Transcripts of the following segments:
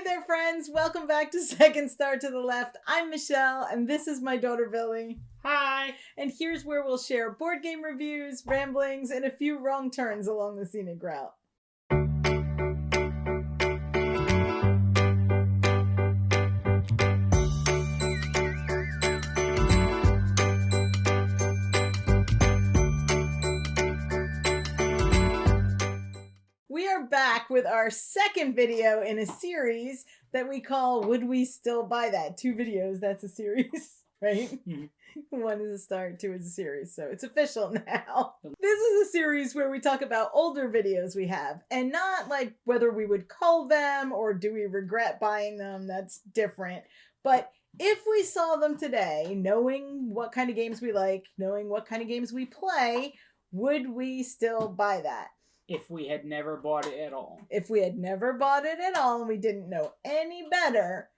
there, friends. Welcome back to Second Star to the Left. I'm Michelle, and this is my daughter, Billy. Hi! And here's where we'll share board game reviews, ramblings, and a few wrong turns along the scenic route. We are back with our second video in a series that we call Would We Still Buy That? 2 videos, that's a series, right? Mhm. 1 is a start, 2 is a series, so it's official now. This is a series where we talk about older videos we have, and not like whether we would cull them or do we regret buying them, that's different. But if we saw them today, knowing what kind of games we like, knowing what kind of games we play, would we still buy that? If we had never bought it at all. If we had never bought it at all and we didn't know any better,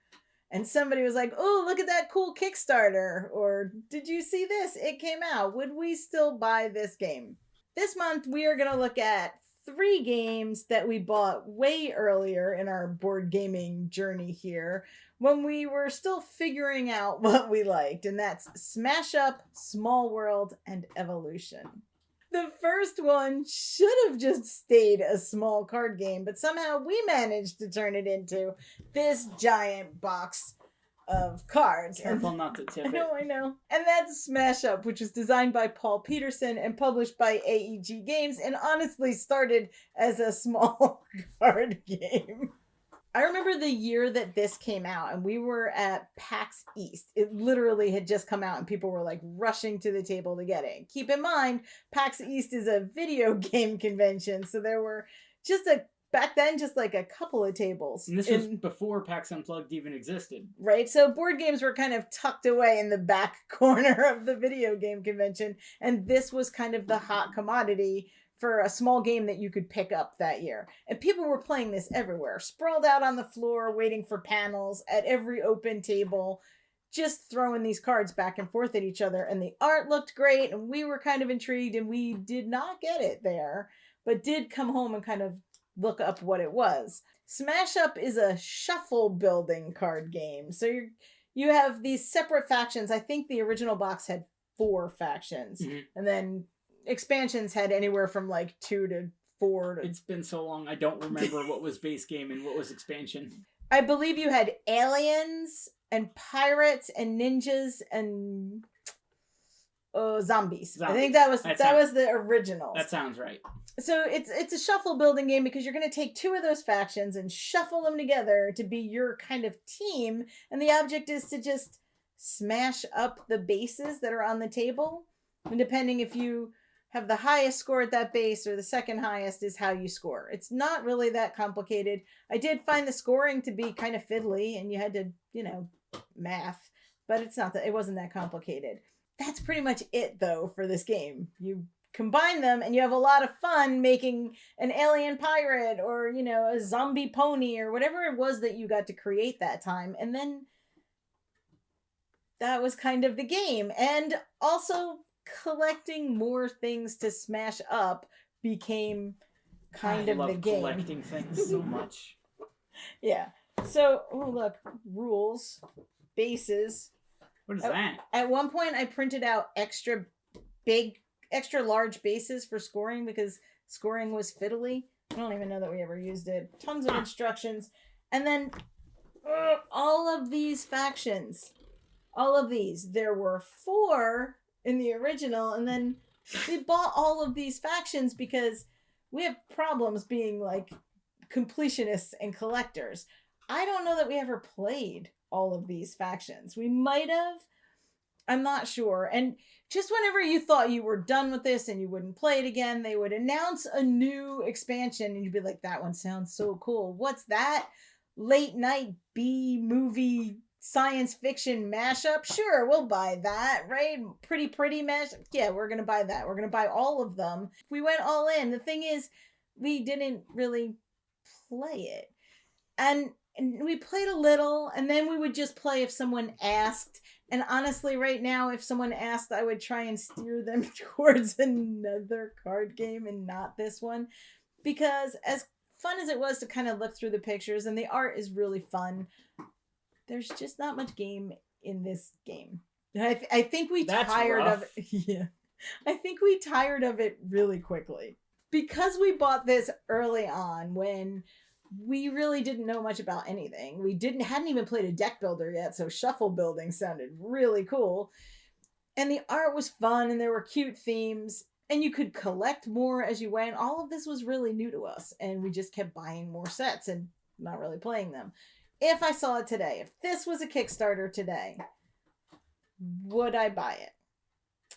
and somebody was like, oh, look at that cool Kickstarter, or did you see this? It came out. Would we still buy this game? This month, we are going to look at 3 games that we bought way earlier in our board gaming journey here when we were still figuring out what we liked, and that's Smash Up, Small World, and Evolution. The first one should have just stayed a small card game, but somehow we managed to turn it into this giant box of cards. Careful not to tip it. I know. And that's Smash Up, which was designed by Paul Peterson and published by AEG Games, and honestly started as a small card game. I remember the year that this came out, and we were at PAX East. It literally had just come out, and people were like rushing to the table to get it. Keep in mind, PAX East is a video game convention, so there were back then just like a couple of tables. And this was before PAX Unplugged even existed. Right, so board games were kind of tucked away in the back corner of the video game convention, and this was kind of the hot commodity for a small game that you could pick up that year. And people were playing this everywhere, sprawled out on the floor, waiting for panels at every open table, just throwing these cards back and forth at each other. And the art looked great, and we were kind of intrigued, and we did not get it there, but did come home and kind of look up what it was. Smash Up is a shuffle building card game. So you have these separate factions. I think the original box had 4 factions, and then expansions had anywhere from like 2 to 4 to... It's been so long, I don't remember what was base game and what was expansion. I believe you had aliens and pirates and ninjas and zombies. I think that was the original. That sounds right. So it's a shuffle building game because you're going to take 2 of those factions and shuffle them together to be your kind of team, and the object is to just smash up the bases that are on the table, and depending if you have the highest score at that base or the second highest is how you score. It's not really that complicated. I did find the scoring to be kind of fiddly, and you had to, math, but it wasn't that complicated. That's pretty much it though for this game. You combine them and you have a lot of fun making an alien pirate or, a zombie pony or whatever it was that you got to create that time. And then that was kind of the game. And also collecting more things to smash up became kind of the game. I love collecting things so much. Yeah. So, look, rules, bases. What is that? At one point, I printed out extra large bases for scoring because scoring was fiddly. I don't even know that we ever used it. Tons of instructions. And then all of these factions. All of these. There were 4 in the original, and then we bought all of these factions because we have problems being like completionists and collectors. I don't know that we ever played all of these factions. We might have. I'm not sure. And just whenever you thought you were done with this and you wouldn't play it again, they would announce a new expansion and you'd be like, that one sounds so cool. What's that? Late night B-movie science fiction mashup? Sure, we'll buy that, right? Pretty mashup? Yeah, we're going to buy that. We're going to buy all of them. We went all in. The thing is, we didn't really play it. And we played a little, and then we would just play if someone asked. And honestly, right now, if someone asked, I would try and steer them towards another card game and not this one. Because as fun as it was to kind of look through the pictures, and the art is really fun, there's just not much game in this game. I think we That's tired rough. of it. Yeah. I think we tired of it really quickly. Because we bought this early on when we really didn't know much about anything. We hadn't even played a deck builder yet, so shuffle building sounded really cool. And the art was fun and there were cute themes and you could collect more as you went. All of this was really new to us and we just kept buying more sets and not really playing them. If I saw it today, if this was a Kickstarter today, would I buy it?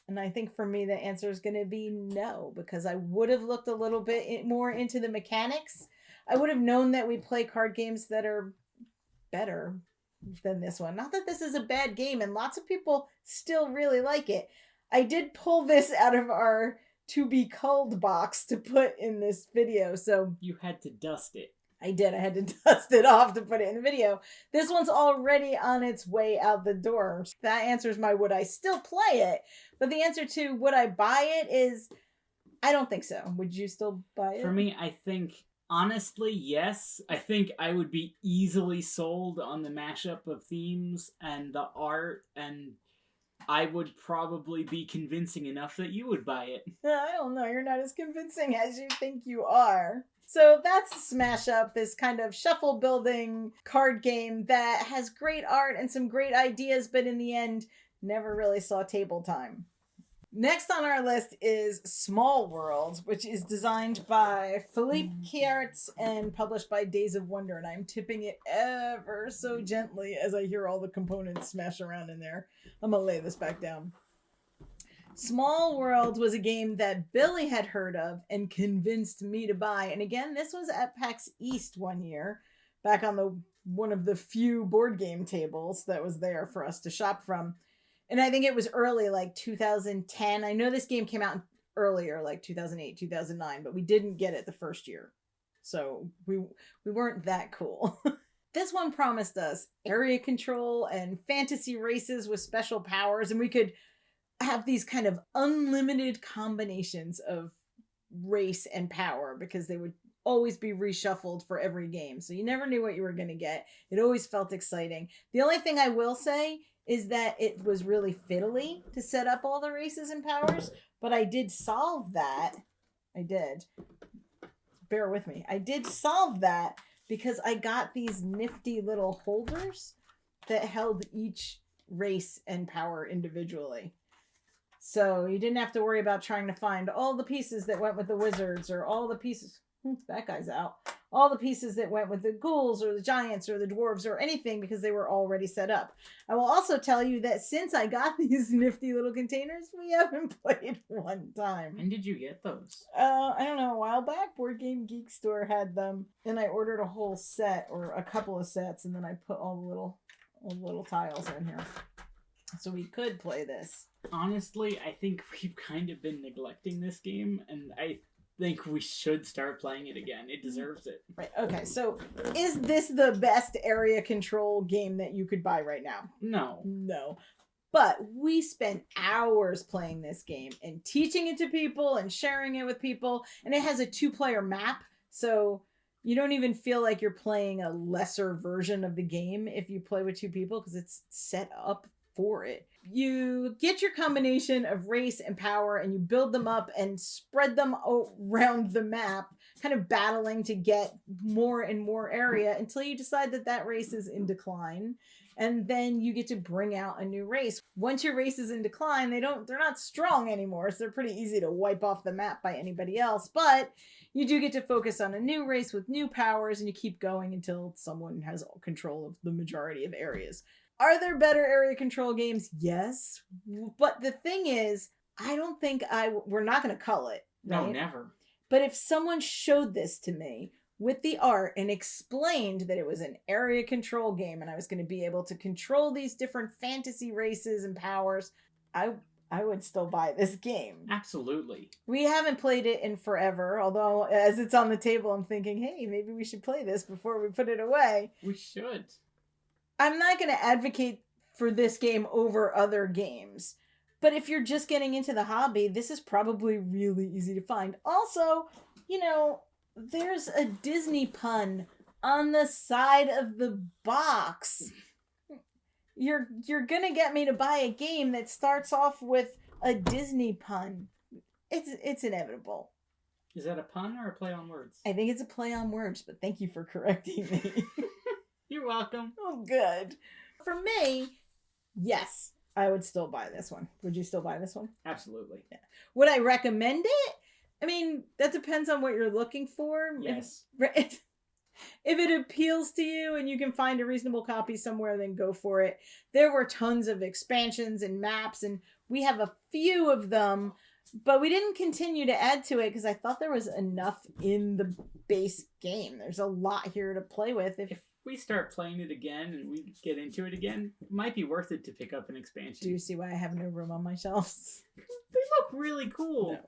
And I think for me, the answer is going to be no, because I would have looked a little bit more into the mechanics. I would have known that we play card games that are better than this one. Not that this is a bad game, and lots of people still really like it. I did pull this out of our to be culled box to put in this video, so You had to dust it. I did. I had to dust it off to put it in the video. This one's already on its way out the door. That answers my would I still play it. But the answer to would I buy it is I don't think so. Would you still buy it? For me, I think, honestly, yes. I think I would be easily sold on the mashup of themes and the art, and I would probably be convincing enough that you would buy it. I don't know. You're not as convincing as you think you are. So that's Smash Up, this kind of shuffle building card game that has great art and some great ideas, but in the end, never really saw table time. Next on our list is Small Worlds, which is designed by Philippe Kiertz and published by Days of Wonder. And I'm tipping it ever so gently as I hear all the components smash around in there. I'm going to lay this back down. Small Worlds was a game that Billy had heard of and convinced me to buy. And again, this was at PAX East one year, back on one of the few board game tables that was there for us to shop from. And I think it was early, like 2010. I know this game came out earlier, like 2008, 2009, but we didn't get it the first year. So we weren't that cool. This one promised us area control and fantasy races with special powers, and we could have these kind of unlimited combinations of race and power because they would always be reshuffled for every game. So you never knew what you were going to get. It always felt exciting. The only thing I will say is that it was really fiddly to set up all the races and powers, but I did solve that. I did. Bear with me. I did solve that because I got these nifty little holders that held each race and power individually. So you didn't have to worry about trying to find all the pieces that went with the wizards or all the pieces. That guy's out. All the pieces that went with the ghouls or the giants or the dwarves or anything because they were already set up. I will also tell you that since I got these nifty little containers, we haven't played one time. When did you get those? I don't know, a while back. Board Game Geek Store had them, and I ordered a whole set or a couple of sets, and then I put all the little tiles in here. So we could play this. Honestly, I think we've kind of been neglecting this game, and I think we should start playing it again. It deserves it. Right. Okay. So, is this the best area control game that you could buy right now? No. No. But we spent hours playing this game and teaching it to people and sharing it with people. And it has a 2-player map. So you don't even feel like you're playing a lesser version of the game if you play with 2 people because it's set up for it. You get your combination of race and power and you build them up and spread them around the map, kind of battling to get more and more area until you decide that race is in decline. And then you get to bring out a new race. Once your race is in decline, they're not strong anymore, so they're pretty easy to wipe off the map by anybody else. But you do get to focus on a new race with new powers, and you keep going until someone has control of the majority of areas. Are there better area control games? Yes. But the thing is, I don't think we're not going to cull it. Right? No, never. But if someone showed this to me with the art and explained that it was an area control game and I was going to be able to control these different fantasy races and powers, I would still buy this game. Absolutely. We haven't played it in forever, although as it's on the table, I'm thinking, hey, maybe we should play this before we put it away. We should. I'm not going to advocate for this game over other games. But if you're just getting into the hobby, this is probably really easy to find. Also, There's a Disney pun on the side of the box. You're gonna get me to buy a game that starts off with a Disney pun. It's inevitable. Is that a pun or a play on words? I think it's a play on words, but thank you for correcting me. You're welcome. Oh, good. For me, yes, I would still buy this one. Would you still buy this one? Absolutely. Yeah. Would I recommend it? I mean, that depends on what you're looking for. Yes. If it appeals to you and you can find a reasonable copy somewhere, then go for it. There were tons of expansions and maps, and we have a few of them, but we didn't continue to add to it because I thought there was enough in the base game. There's a lot here to play with. If we start playing it again and we get into it again, it might be worth it to pick up an expansion. Do you see why I have no room on my shelves? They look really cool.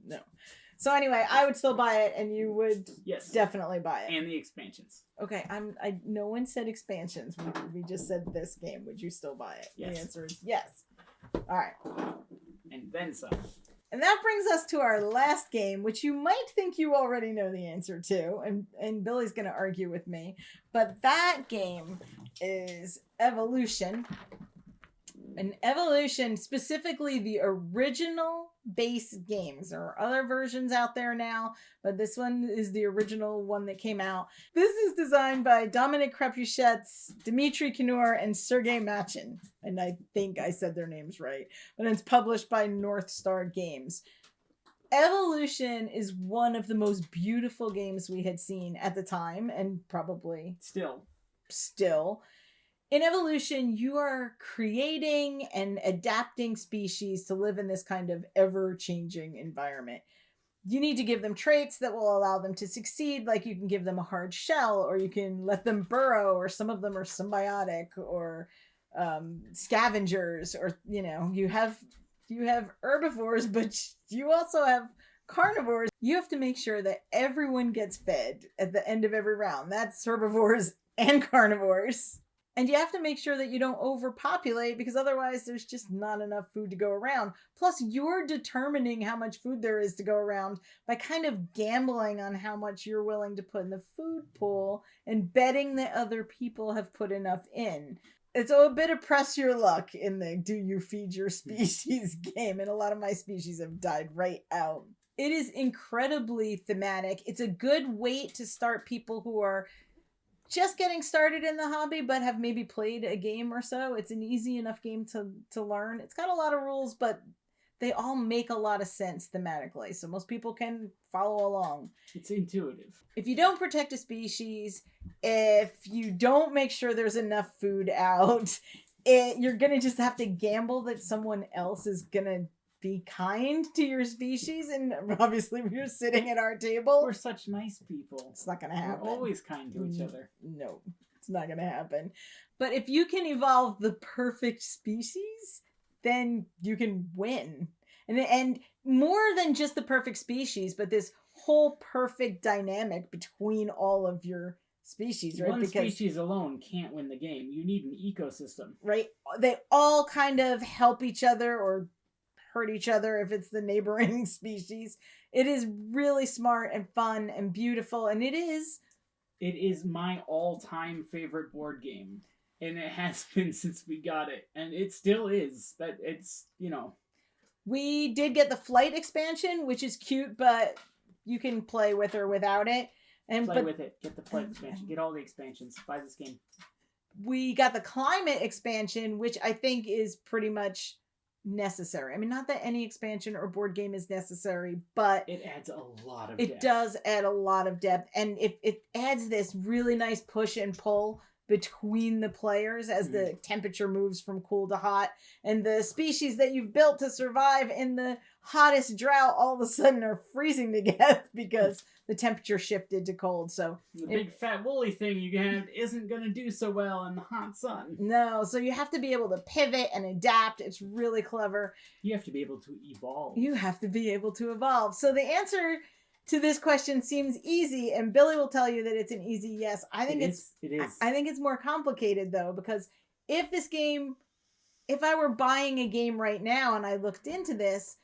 No. So anyway, I would still buy it, and you would definitely buy it. And the expansions. Okay, no one said expansions. We just said this game. Would you still buy it? Yes. The answer is yes. All right. And then some. And that brings us to our last game, which you might think you already know the answer to, and Billy's going to argue with me. But that game is Evolution. And Evolution, specifically the original base games. There are other versions out there now, but this one is the original one that came out. This is designed by Dominic Crepuchetz, Dmitry Knur, and Sergei Machin. And I think I said their names right. But it's published by North Star Games. Evolution is one of the most beautiful games we had seen at the time, and probably still. In Evolution, you are creating and adapting species to live in this kind of ever-changing environment. You need to give them traits that will allow them to succeed, like you can give them a hard shell, or you can let them burrow, or some of them are symbiotic, or scavengers, or, you have herbivores, but you also have carnivores. You have to make sure that everyone gets fed at the end of every round. That's herbivores and carnivores. And you have to make sure that you don't overpopulate, because otherwise there's just not enough food to go around. Plus, you're determining how much food there is to go around by kind of gambling on how much you're willing to put in the food pool and betting that other people have put enough in. It's a bit of press your luck in the do you feed your species game, and a lot of my species have died right out. It is incredibly thematic. It's a good way to start people who are just getting started in the hobby but have maybe played a game or so. It's an easy enough game to learn. It's got a lot of rules, but they all make a lot of sense thematically, so most people can follow along. It's intuitive. If you don't protect a species, if you don't make sure there's enough food out, you're gonna just have to gamble that someone else is gonna be kind to your species, and obviously we're sitting at our table. We're such nice people. It's not gonna happen. We're always kind to each other. No, it's not gonna happen. But if you can evolve the perfect species, then you can win. And more than just the perfect species, but this whole perfect dynamic between all of your species, right? One species alone can't win the game. You need an ecosystem. Right? They all kind of help each other or hurt each other if it's the neighboring species. It is really smart and fun and beautiful, and it is my all-time favorite board game, and it has been since we got it, and it still is. But it's, we did get the flight expansion, which is cute, but you can play with or without it. Play with it. Get the flight expansion. Get all the expansions. Buy this game. We got the climate expansion, which I think is pretty much necessary. I mean, not that any expansion or board game is necessary, but it adds a lot of depth. It does add a lot of depth, and it adds this really nice push and pull between the players as the temperature moves from cool to hot, and the species that you've built to survive in the hottest drought all of a sudden are freezing to death because the temperature shifted to cold. So the big fat woolly thing you have isn't going to do so well in the hot sun. No, so you have to be able to pivot and adapt. It's really clever. You have to be able to evolve. You have to be able to evolve. So the answer to this question seems easy, and Billy will tell you that it's an easy yes. I think it is. I think it's more complicated though, because if I were buying a game right now and I looked into this,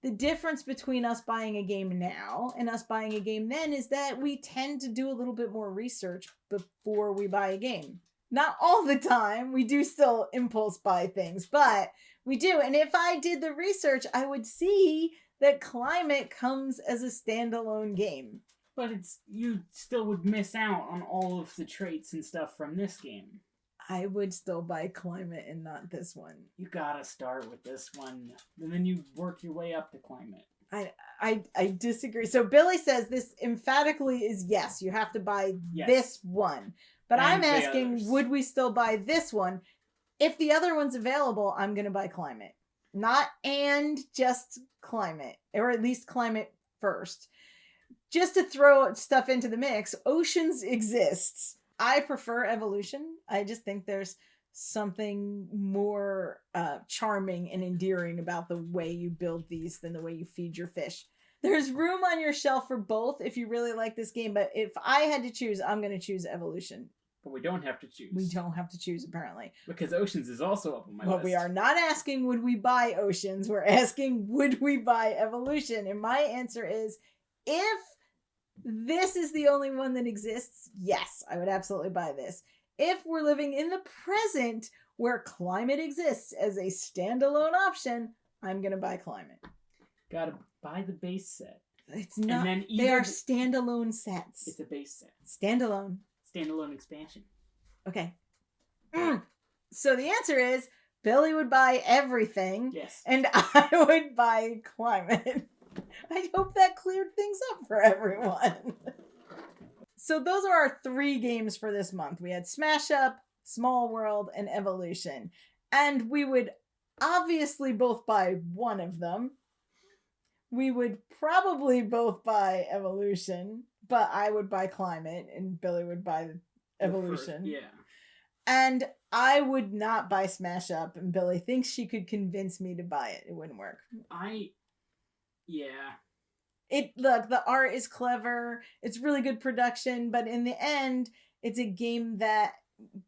The difference between us buying a game now and us buying a game then is that we tend to do a little bit more research before we buy a game. Not all the time. We do still impulse buy things, but we do. And if I did the research, I would see that Climate comes as a standalone game. But you still would miss out on all of the traits and stuff from this game. I would still buy Climate and not this one. You gotta start with this one, and then you work your way up to Climate. I disagree. So Billy says this emphatically is yes, you have to buy this one. But And I'm the asking, others. would we still buy this one? If the other one's available, I'm going to buy Climate. Not and just Climate, or at least Climate first. Just to throw stuff into the mix, Oceans exists. I prefer Evolution. I just think there's something more charming and endearing about the way you build these than the way you feed your fish. There's room on your shelf for both if you really like this game, but if I had to choose, I'm going to choose Evolution. But we don't have to choose. We don't have to choose, apparently. Because Oceans is also up on my list. But we are not asking, would we buy Oceans? We're asking, would we buy Evolution? And my answer is, if this is the only one that exists, yes, I would absolutely buy this. If we're living in the present where Climate exists as a standalone option, I'm going to buy Climate. Gotta buy the base set. It's not. And then they are standalone sets. It's a base set. Standalone. Standalone expansion. Okay. So the answer is Billy would buy everything. Yes. And I would buy Climate. I hope that cleared things up for everyone. So those are our 3 games for this month. We had Smash Up, Small World, and Evolution. And we would obviously both buy one of them. We would probably both buy Evolution, but I would buy Climate and Billy would buy Evolution. Yeah. And I would not buy Smash Up, and Billy thinks she could convince me to buy it. It wouldn't work. Yeah. Look, the art is clever. It's really good production, but in the end, it's a game that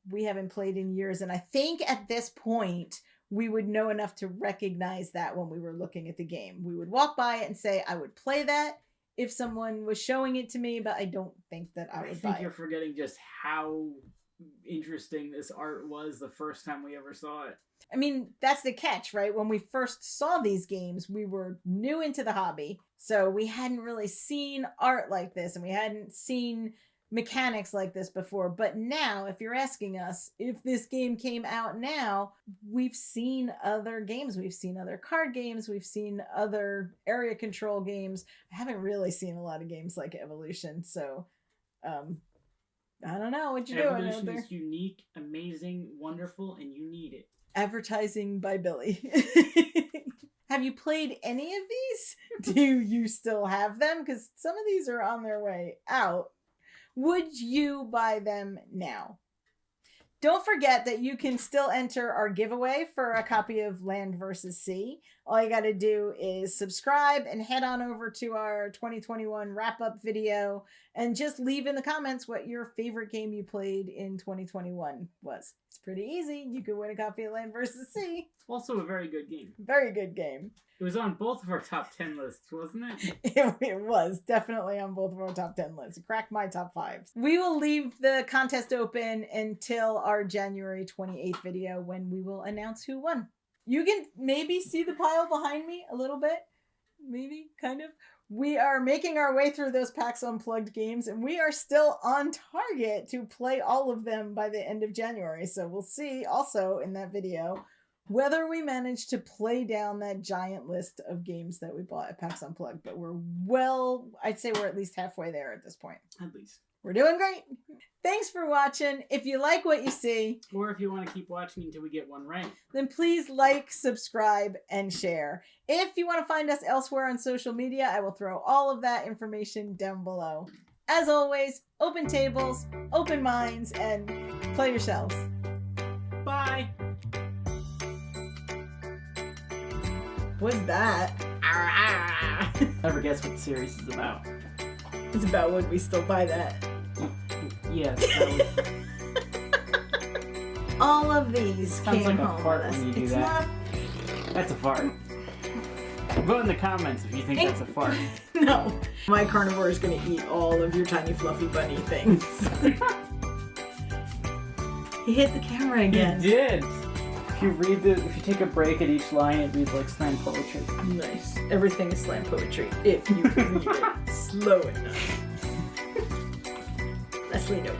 we haven't played in years. And I think at this point, we would know enough to recognize that when we were looking at the game. We would walk by it and say, I would play that if someone was showing it to me, but I don't think that I would buy it. I think you're forgetting just how interesting this art was the first time we ever saw it. I mean, that's the catch, right? When we first saw these games, we were new into the hobby. So we hadn't really seen art like this, and we hadn't seen mechanics like this before. But now, if you're asking us, if this game came out now, we've seen other games. We've seen other card games. We've seen other area control games. I haven't really seen a lot of games like Evolution. So, I don't know what you're doing out there. Evolution is unique, amazing, wonderful, and you need it. Advertising by Billy. Have you played any of these? Do you still have them? Because some of these are on their way out. Would you buy them now? Don't forget that you can still enter our giveaway for a copy of Land vs. Sea. All you got to do is subscribe and head on over to our 2021 wrap-up video and just leave in the comments what your favorite game you played in 2021 was. It's pretty easy. You could win a copy of Land vs. Sea. Also a very good game. Very good game. It was on both of our top 10 lists, wasn't it? It was definitely on both of our top 10 lists. It cracked my top 5. We will leave the contest open until our January 28th video when we will announce who won. You can maybe see the pile behind me a little bit. Maybe, kind of. We are making our way through those PAX Unplugged games, and we are still on target to play all of them by the end of January. So we'll see also in that video whether we manage to play down that giant list of games that we bought at PAX Unplugged. But I'd say we're at least halfway there at this point. At least. We're doing great. Thanks for watching. If you like what you see, or if you want to keep watching until we get one right, then please like, subscribe, and share. If you want to find us elsewhere on social media, I will throw all of that information down below. As always, open tables, open minds, and play yourselves. Bye! What's that? Never guess what the series is about. It's about would we still buy that? Yes. All of these Sounds came like a home fart with us. when you do It's that. not That's a fart. Vote in the comments if you think that's a fart. No. My carnivore is going to eat all of your tiny fluffy bunny things. He hit the camera again. He did. If you take a break at each line, it reads like slam poetry. Nice. Everything is slam poetry if you read it slow enough. Leslie, nope.